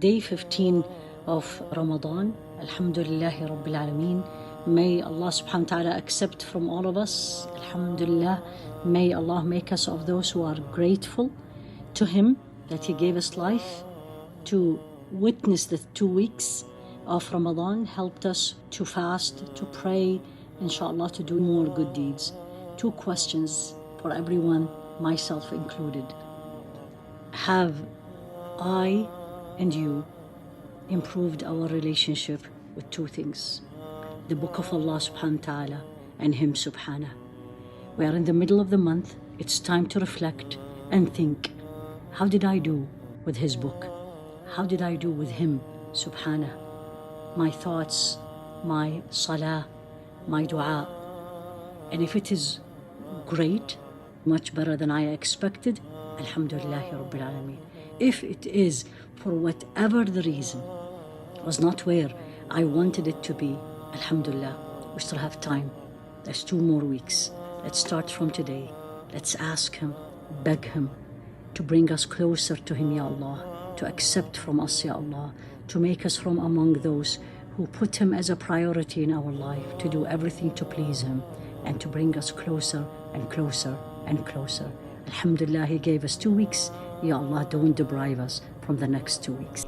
Day 15 of Ramadan, Alhamdulillahi Rabbil Alameen. May Allah subhanahu wa ta'ala accept from all of us, Alhamdulillah. May Allah make us of those who are grateful to Him that He gave us life to witness the 2 weeks of Ramadan, helped us to fast, to pray, inshallah, to do more good deeds. 2 questions for everyone, myself included. Have I and you improved our relationship with 2 things? The book of Allah subhanahu wa ta'ala and Him subhanahu. We are in the middle of the month. It's time to reflect and think, how did I do with His book? How did I do with Him subhanahu? My thoughts, my salah, my dua. And if it is great, much better than I expected, Alhamdulillahi Rabbil Alameen. If it is, for whatever the reason, was not where I wanted it to be, Alhamdulillah, we still have time. There's 2 more weeks. Let's start from today. Let's ask Him, beg Him to bring us closer to Him, Ya Allah, to accept from us, Ya Allah, to make us from among those who put Him as a priority in our life, to do everything to please Him, and to bring us closer and closer and closer. Alhamdulillah, He gave us 2 weeks. Ya Allah, don't deprive us from the next 2 weeks.